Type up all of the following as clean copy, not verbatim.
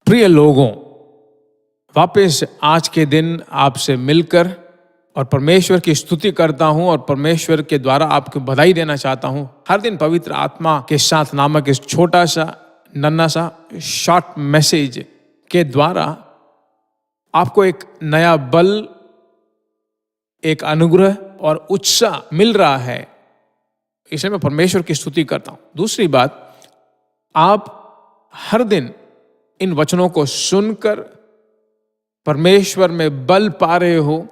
प्रिय लोगों, वापस आज के दिन आपसे मिलकर और परमेश्वर की स्तुति करता हूं और परमेश्वर के द्वारा आपको बधाई देना चाहता हूं। हर दिन पवित्र आत्मा के साथ नामक इस छोटा सा नन्हा सा शॉर्ट मैसेज के द्वारा आपको एक नया बल, एक अनुग्रह और उत्साह मिल रहा है। इसलिए मैं परमेश्वर की स्तुति करता हूं। दूसरी बात, आप हर दिन इन वचनों को सुनकर परमेश्वर में बल पा रहे हो।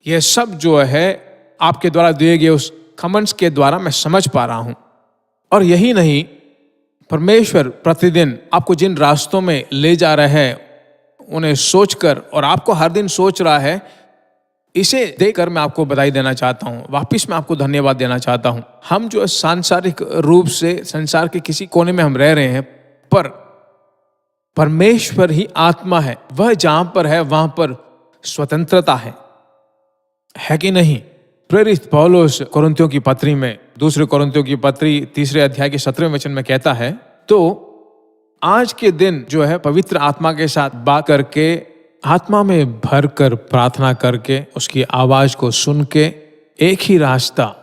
यह सब जो है आपके द्वारा दिए गए उस कमेंट्स के द्वारा मैं समझ पा रहा हूं। और यही नहीं, परमेश्वर प्रतिदिन आपको जिन रास्तों में ले जा रहा है उन्हें सोचकर, और आपको हर दिन सोच रहा है, इसे देखकर मैं आपको बधाई देना चाहता हूं। वापिस मैं आपको धन्यवाद देना चाहता हूं। हम जो सांसारिक रूप से संसार के किसी कोने में हम रह रहे हैं, पर परमेश्वर ही आत्मा है। वह जहां पर है वहां पर स्वतंत्रता है कि नहीं? प्रेरित पौलुस कोरिन्थियों की पत्री में, दूसरे कोरिन्थियों की पत्री 3 अध्याय के 17वें वचन में कहता है, तो आज के दिन जो है पवित्र आत्मा के साथ बात करके, आत्मा में भरकर प्रार्थना करके, उसकी आवाज को सुन के, एक ही रास्ता,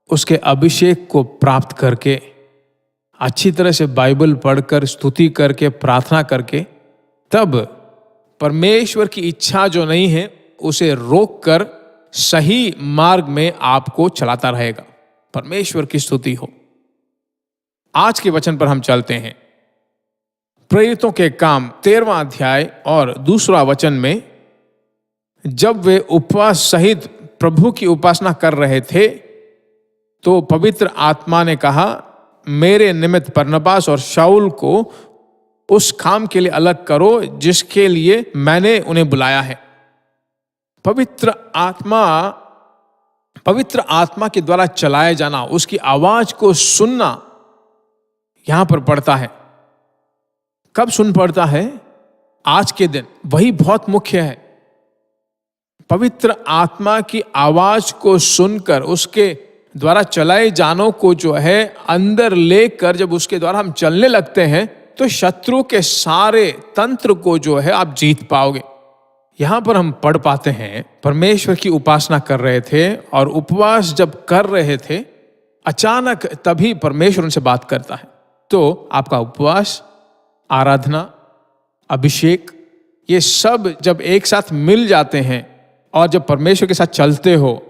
उसके अभिषेक को प्राप्त करके, अच्छी तरह से बाइबल पढ़कर, स्तुति करके, प्रार्थना करके, तब परमेश्वर की इच्छा जो नहीं है उसे रोककर सही मार्ग में आपको चलाता रहेगा। परमेश्वर की स्तुति हो। आज के वचन पर हम चलते हैं। प्रेरितों के काम 13वां अध्याय और 2 वचन में, जब वे उपवास सहित प्रभु की उपासना कर रहे थे तो पवित्र आत्मा ने कहा, मेरे निमित्त बरनबास और शाऊल को उस काम के लिए अलग करो जिसके लिए मैंने उन्हें बुलाया है। पवित्र आत्मा के द्वारा चलाए जाना, उसकी आवाज को सुनना यहां पर पड़ता है। कब सुन पड़ता है? आज के दिन। वही बहुत मुख्य है। पवित्र आत्मा की आवाज को सुनकर, उसके द्वारा चलाए जानो को जो है अंदर लेकर, जब उसके द्वारा हम चलने लगते हैं तो शत्रु के सारे तंत्र को जो है आप जीत पाओगे। यहां पर हम पढ़ पाते हैं, परमेश्वर की उपासना कर रहे थे और उपवास जब कर रहे थे, अचानक तभी परमेश्वर उनसे बात करता है। तो आपका उपवास, आराधना, अभिषेक, ये सब जब एक साथ मिल जाते हैं और जब परमेश्वर के साथ चलते हो,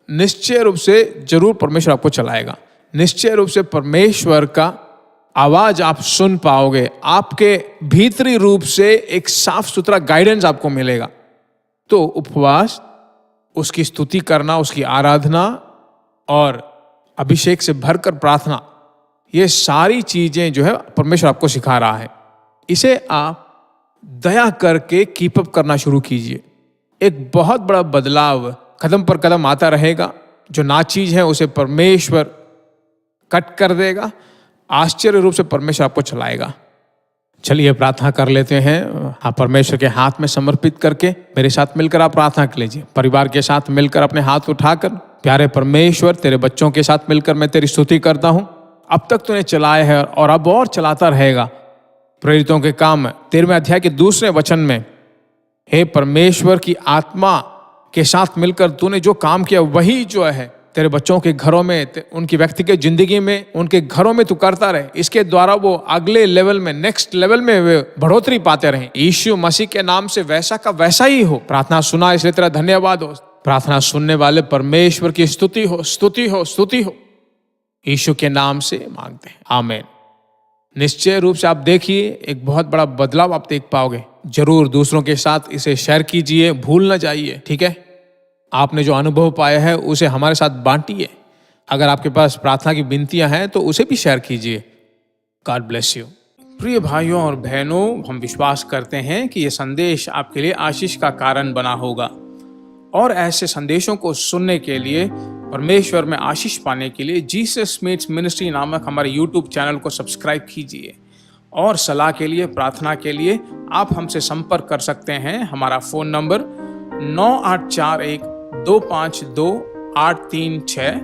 निश्चय रूप से जरूर परमेश्वर आपको चलाएगा। निश्चय रूप से परमेश्वर का आवाज आप सुन पाओगे। आपके भीतरी रूप से एक साफ सुथरा गाइडेंस आपको मिलेगा। तो उपवास, उसकी स्तुति करना, उसकी आराधना और अभिषेक से भरकर प्रार्थना, ये सारी चीजें जो है परमेश्वर आपको सिखा रहा है। इसे आप दया करके कीप अप करना शुरू कीजिए। एक बहुत बड़ा बदलाव कदम पर कदम आता रहेगा। जो नाचीज है उसे परमेश्वर कट कर देगा। आश्चर्य रूप से परमेश्वर आपको चलाएगा। चलिए प्रार्थना कर लेते हैं। आप परमेश्वर के हाथ में समर्पित करके मेरे साथ मिलकर आप प्रार्थना कर लीजिए। परिवार के साथ मिलकर अपने हाथ उठाकर, प्यारे परमेश्वर, तेरे बच्चों के साथ मिलकर मैं तेरी स्तुति करता हूं। अब तक तूने चलाया है और अब और चलाता रहेगा। प्रेरितों के काम 13वें अध्याय के 2 वचन में, हे परमेश्वर की आत्मा के साथ मिलकर तूने जो काम किया वही जो है तेरे बच्चों के घरों में, उनकी व्यक्तिगत जिंदगी में, उनके घरों में तू करता रहे। इसके द्वारा वो अगले लेवल में, नेक्स्ट लेवल में वे बढ़ोतरी पाते रहे। यीशु मसीह के नाम से वैसा का वैसा ही हो। प्रार्थना सुना, इसलिए तेरा धन्यवाद हो। प्रार्थना सुनने वाले परमेश्वर की स्तुति हो, स्तुति हो, स्तुति हो। यीशु के नाम से मांगते हैं, आमीन। निश्चय रूप से आप देखिए, एक बहुत बड़ा बदलाव आप देख पाओगे। जरूर दूसरों के साथ इसे शेयर कीजिए, भूल न जाइए, ठीक है? आपने जो अनुभव पाया है उसे हमारे साथ बांटिए। अगर आपके पास प्रार्थना की विनतियां हैं तो उसे भी शेयर कीजिए। God bless you. प्रिय भाइयों और बहनों, हम विश्वास करते हैं कि यह संदेश आपके लिए आशीष का कारण बना होगा। और ऐसे संदेशों को सुनने के लिए, परमेश्वर में आशीष पाने के लिए जीसस मीट्स मिनिस्ट्री नामक हमारे यूट्यूब चैनल को सब्सक्राइब कीजिए। और सलाह के लिए, प्रार्थना के लिए आप हमसे संपर्क कर सकते हैं। हमारा फ़ोन नंबर 9841-252-836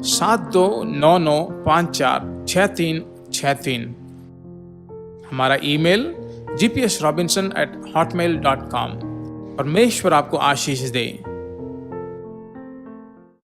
7299546363। हमारा ईमेल gpsrobinson@hotmail.com। परमेश्वर आपको आशीष दे।